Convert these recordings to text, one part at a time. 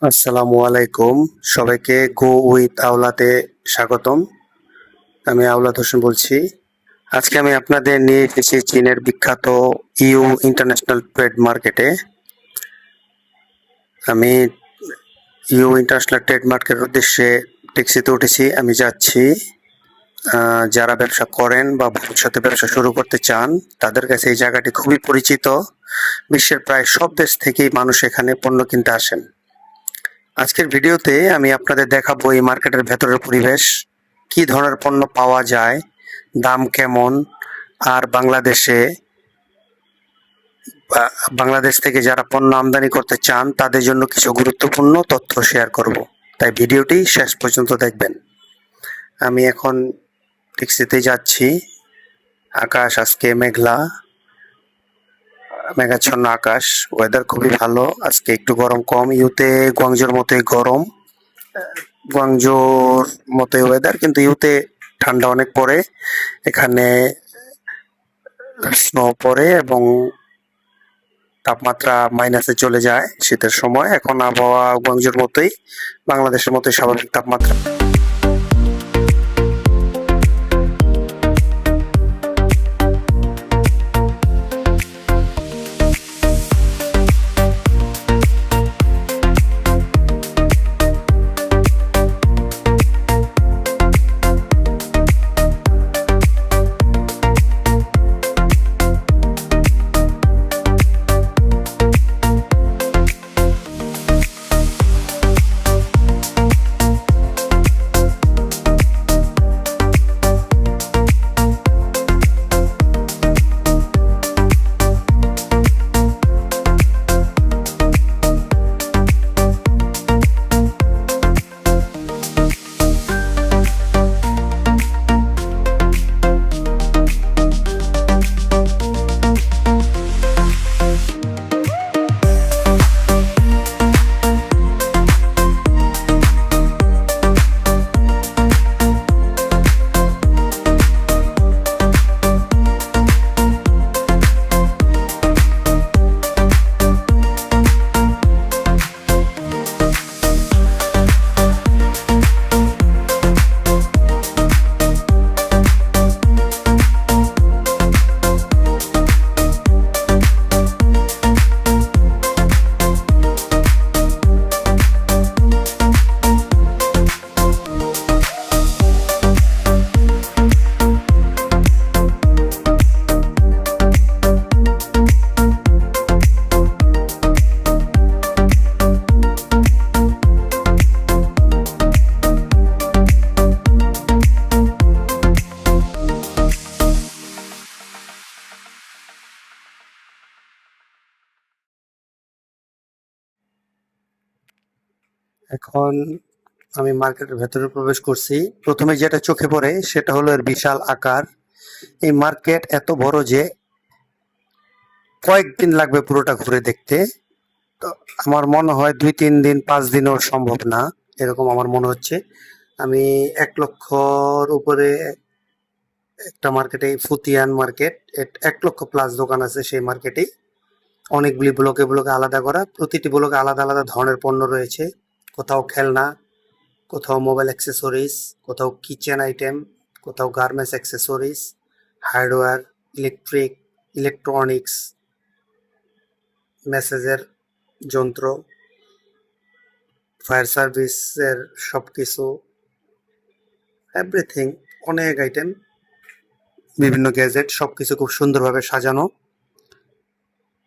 আসসালামু আলাইকুম। সবাইকে গো উইথ আওলাতে স্বাগতম। আমি আওলাদ হোসেন বলছি। আজকে আমি আপনাদের নিয়ে এসেছি চীনের বিখ্যাত ইউ ইন্টারন্যাশনাল ট্রেড মার্কেটে। আমি ইউ ইন্টারন্যাশনাল ট্রেড মার্কেটের উদ্দেশ্যে ট্যাক্সিতে উঠেছি। আমি যাচ্ছি। যারা ব্যবসা করেন বা ভবিষ্যতে ব্যবসা শুরু করতে চান তাদের কাছে এই জায়গাটি খুবই পরিচিত। বিশ্বের প্রায় সব দেশ থেকেই মানুষ এখানে পণ্য কিনতে আসেন। আজকের ভিডিওতে আমি আপনাদের দেখাবো এই মার্কেটের ভেতরের পরিবেশ, কি ধরনের পণ্য পাওয়া যায়, দাম কেমন, আর বাংলাদেশ থেকে যারা পণ্য আমদানি করতে চান তাদের জন্য কিছু গুরুত্বপূর্ণ তথ্য শেয়ার করব। তাই ভিডিওটি শেষ পর্যন্ত দেখবেন। আমি এখন ট্যাক্সিতে যাচ্ছি। আকাশ আজকে মেঘাচ্ছন্ন আকাশ, ওয়েদার খুবই ভালো। আজকে একটু গরম কম। গুয়াংজোর মতোই গরম, গুয়াংজোর মতোই ওয়েদার, কিন্তু ইউতে ঠান্ডা অনেক পড়ে। এখানে স্নো পড়ে এবং তাপমাত্রা মাইনাসে চলে যায় শীতের সময়। এখন আবহাওয়া গুয়াংজোর মতোই, বাংলাদেশের মতোই স্বাভাবিক তাপমাত্রা। এখন আমি মার্কেটের ভেতরে প্রবেশ করছি। প্রথমে যেটা চোখে পড়ে সেটা হলো এর বিশাল আকার। এই মার্কেট এত বড় যে কয়েকদিন লাগবে পুরোটা ঘুরে দেখতে। তো আমার মনে হয় 2-3 দিন 5 দিনও সম্ভব না, এরকম আমার মনে হচ্ছে। আমি 1 লক্ষর উপরে একটা মার্কেটে, ফুতিয়ান মার্কেট, 1 লক্ষ প্লাস দোকান আছে সেই মার্কেটেই। অনেকগুলি ব্লকে ব্লকে আলাদা করা, প্রতিটি ব্লকে আলাদা আলাদা ধরনের পণ্য রয়েছে। কোথাও খেলনা, কোথাও মোবাইল অ্যাক্সেসরিজ, কোথাও কিচেন আইটেম, কোথাও গার্মেন্টস অ্যাক্সেসরিজ, হার্ডওয়্যার, ইলেকট্রনিক্স, মেসেজের যন্ত্র, ফায়ার সার্ভিসের সব কিছু, এভরিথিং, অনেক আইটেম, বিভিন্ন গ্যাজেট, সব কিছু খুব সুন্দরভাবে সাজানো।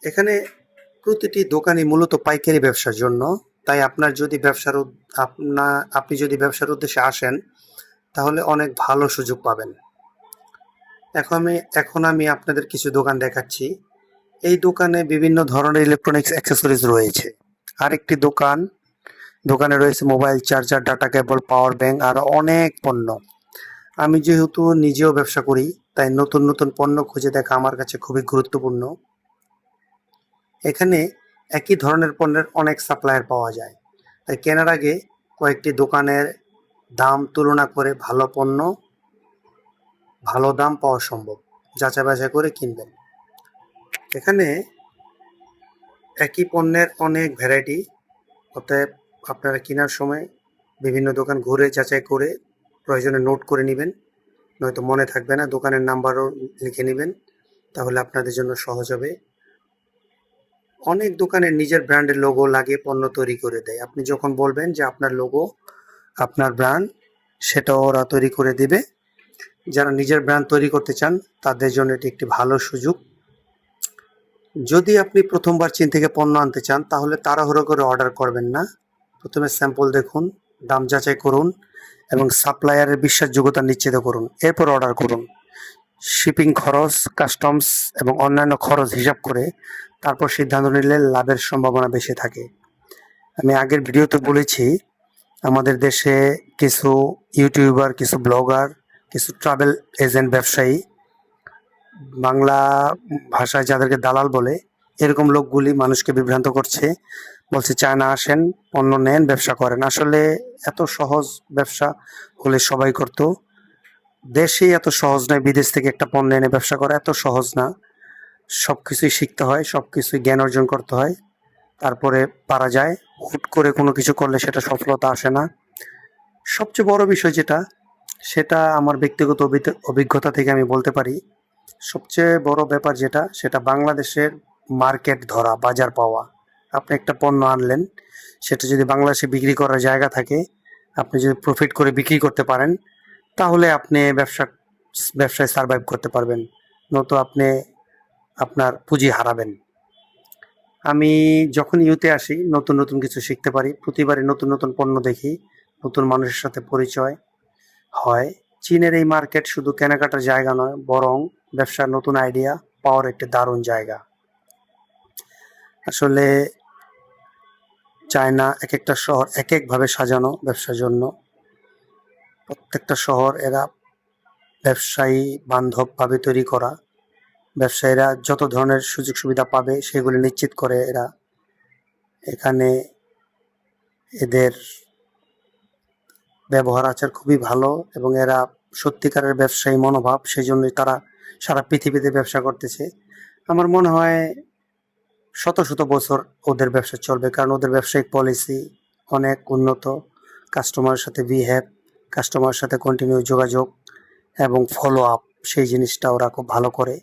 এখানে প্রতিটি দোকানই মূলত পাইকারি ব্যবসার জন্য। তাই আপনি যদি ব্যবসার উদ্দেশ্যে আসেন তাহলে অনেক ভালো সুযোগ পাবেন। এখন আমি আপনাদের কিছু দোকান দেখাচ্ছি। এই দোকানে বিভিন্ন ধরনের ইলেকট্রনিক্স অ্যাক্সেসরিজ রয়েছে। আরেকটি দোকানে রয়েছে mobile charger, data cable, power bank, আর অনেক পণ্য। আমি যেহেতু নিজেও ব্যবসা করি তাই নতুন নতুন পণ্য খুঁজে দেখা আমার কাছে খুবই গুরুত্বপূর্ণ। এখানে একই ধরনের পণ্যের অনেক সাপ্লায়ার পাওয়া যায়, তাই কেনার আগে কয়েকটি দোকানের দাম তুলনা করে ভালো দাম পাওয়া সম্ভব। যাচাই বাছাই করে কিনবেন। এখানে একই পণ্যের অনেক ভ্যারাইটি, অতএব আপনারা কেনার সময় বিভিন্ন দোকান ঘুরে যাচাই করে প্রয়োজনে নোট করে নেবেন, নয়তো মনে থাকবে না। দোকানের নাম্বারও লিখে নেবেন, তাহলে আপনাদের জন্য সহজ হবে। অনেক দোকানে নিজের ব্র্যান্ডের লোগো লাগিয়ে পণ্য তৈরি করে দেয়। আপনি যখন বলবেন যে আপনার লোগো, আপনার ব্র্যান্ড, সেটা ওরা তৈরি করে দিবে। যারা নিজের ব্র্যান্ড তৈরি করতে চান তাদের জন্য এটি একটি ভালো সুযোগ। যদি আপনি প্রথমবার চীন থেকে পণ্য আনতে চান তাহলে তাড়াহুড়ো করে অর্ডার করবেন না। প্রথমে স্যাম্পল দেখুন, দাম যাচাই করুন এবং সাপ্লায়ারের বিশ্বাসযোগ্যতা নিশ্চিত করুন, এরপর অর্ডার করুন। শিপিং খরচ, কাস্টমস এবং অন্যান্য খরচ হিসাব করে তারপর সিদ্ধান্ত নিলে লাভের সম্ভাবনা বেশি থাকে। আমি আগের ভিডিওতে বলেছি, আমাদের দেশে কিছু ইউটিউবার, কিছু ব্লগার, কিছু ট্রাভেল এজেন্ট ব্যবসায়ী, বাংলা ভাষায় যাদেরকে দালাল বলে, এরকম লোকগুলি মানুষকে বিভ্রান্ত করছে। বলছে চায়না আসেন, পণ্য নেন, ব্যবসা করেন। আসলে এত সহজ ব্যবসা হলে সবাই করতো। দেশেই এত সহজ নয়, বিদেশ থেকে একটা পণ্য এনে ব্যবসা করা এত সহজ না। সব কিছুই শিখতে হয়, সব কিছুই জ্ঞান অর্জন করতে হয়, তারপরে পারা যায়। হুট করে কোনো কিছু করলে সেটা সফলতা আসে না। সবচেয়ে বড় বিষয় যেটা, সেটা আমার ব্যক্তিগত অভিজ্ঞতা থেকে আমি বলতে পারি, সবচেয়ে বড় ব্যাপার যেটা, সেটা বাংলাদেশের মার্কেট ধরা, বাজার পাওয়া। আপনি একটা পণ্য আনলেন, সেটা যদি বাংলাদেশে বিক্রি করার জায়গা থাকে, আপনি যদি প্রফিট করে বিক্রি করতে পারেন, তাহলে আপনি ব্যবসায় সার্ভাইভ করতে পারবেন, নয়তো আপনি আপনার পুঁজি হারাবেন। আমি যখন ইউতে আসি নতুন নতুন কিছু শিখতে পারি, প্রতিবারই নতুন নতুন পণ্য দেখি, নতুন মানুষের সাথে পরিচয় হয়। চীনের এই মার্কেট শুধু কেনাকাটার জায়গা নয়, বরং ব্যবসার নতুন আইডিয়া পাওয়ার একটি দারুণ জায়গা। আসলে চায়না এক একটা শহর এক একভাবে সাজানো ব্যবসার জন্য। প্রত্যেকটা শহর এরা ব্যবসায়ী বান্ধবভাবে তৈরি করা। ব্যবসায়ীরা যত ধরনের সুযোগ সুবিধা পাবে সেগুলি নিশ্চিত করে এরা। এখানে এদের ব্যবহার আচার খুবই ভালো এবং এরা সত্যিকারের ব্যবসায়ী মনোভাব, সেই জন্যই তারা সারা পৃথিবীতে ব্যবসা করতেছে। আমার মনে হয় শত শত বছর ওদের ব্যবসা চলবে, কারণ ওদের ব্যবসায়িক পলিসি অনেক উন্নত। কাস্টমারের সাথে বিহেভ, কাস্টমারের সাথে কন্টিনিউ যোগাযোগ এবং ফলো আপ, সেই জিনিসটা ওরা খুব ভালো করে।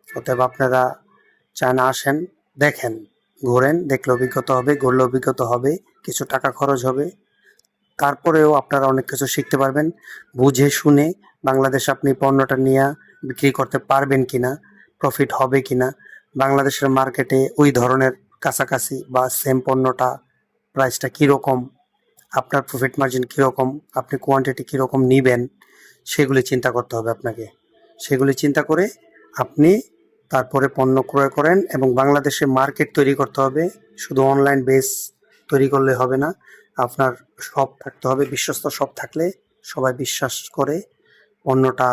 অতএব আপনারা চায়না আসেন, দেখেন, ঘোরেন, দেখলে অভিজ্ঞতা হবে, ঘুরলে অভিজ্ঞতা হবে, কিছু টাকা খরচ হবে, তারপরেও আপনারা অনেক কিছু শিখতে পারবেন। বুঝে শুনে বাংলাদেশে আপনি পণ্যটা নিয়ে বিক্রি করতে পারবেন কিনা, প্রফিট হবে কিনা, বাংলাদেশের মার্কেটে ওই ধরনের কাছাকাছি বা সেম পণ্যটা প্রাইসটা কীরকম, আপনার প্রফিট মার্জিন কীরকম, আপনি কোয়ান্টিটি কীরকম নেবেন, সেগুলি চিন্তা করতে হবে আপনাকে। সেগুলি চিন্তা করে আপনি তারপরে পণ্য ক্রয় করেন এবং বাংলাদেশে মার্কেট তৈরি করতে হবে। শুধু অনলাইন বেস তৈরি করলে হবে না, আপনার শপ থাকতে হবে। বিশ্বস্ত শপ থাকলে সবাই বিশ্বাস করে পণ্যটা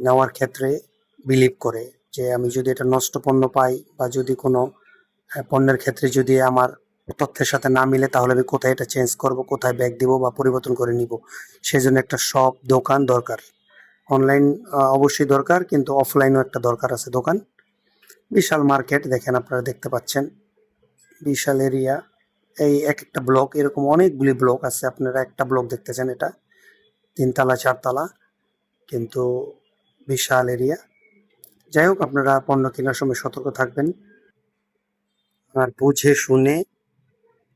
নেওয়ার ক্ষেত্রে বিলিভ করে, যে আমি যদি এটা নষ্ট পণ্য পাই বা যদি কোনো পণ্যের ক্ষেত্রে যদি আমার তথ্যের সাথে না মিলে, তাহলে আমি কোথায় এটা চেঞ্জ করব, কোথায় ব্যাক দিব বা পরিবর্তন করে নিব। সেই জন্য একটা শপ, দোকান দরকার। অনলাইন অবশ্যই দরকার, কিন্তু অফলাইনও একটা দরকার আছে দোকান। বিশাল মার্কেট দেখেন, আপনারা দেখতে পাচ্ছেন, বিশাল এরিয়া। এই এক একটা ব্লক, এরকম অনেকগুলি ব্লক আছে। আপনারা একটা ব্লক দেখতেছেন, এটা 3 তলা 4 তলা, কিন্তু বিশাল এরিয়া। যাই হোক, আপনারা পণ্য কেনার সময় সতর্ক থাকবেন আর বুঝে শুনে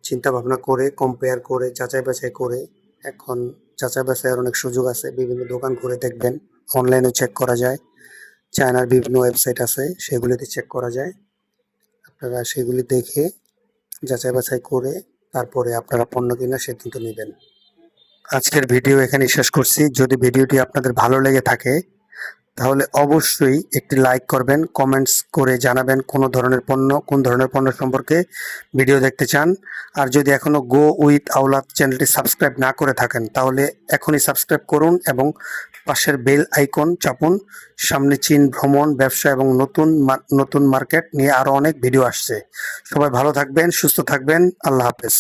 চিন্তা ভাবনা করে, কম্পেয়ার করে, যাচাই বাছাই করে। এখন যাচাই বাছাইয়ের অনেক সুযোগ আছে, বিভিন্ন দোকান ঘুরে দেখবেন, অনলাইনেও চেক করা যায়। চায়নার বিভিন্ন ওয়েবসাইট আছে, সেগুলিতে চেক করা যায়। আপনারা সেগুলি দেখে যাচাই বাছাই করে তারপরে আপনারা পণ্য কেনার সিদ্ধান্ত নেবেন। আজকের ভিডিও এখানে শেষ করছি। যদি ভিডিওটি আপনাদের ভালো লেগে থাকে তাহলে অবশ্যই একটি লাইক করবেন, কমেন্টস করে জানাবেন কোন ধরনের পণ্য সম্পর্কে ভিডিও দেখতে চান। আর যদি এখনো গো উইথ আওলাদ চ্যানেলটি সাবস্ক্রাইব না করে থাকেন তাহলে এখনই সাবস্ক্রাইব করুন এবং পাশের বেল আইকন চাপুন। সামনে চীন ভ্রমণ, ব্যবসা এবং নতুন মার্কেট নিয়ে আরো অনেক ভিডিও আসছে। সবাই ভালো থাকবেন, সুস্থ থাকবেন। আল্লাহ হাফেজ।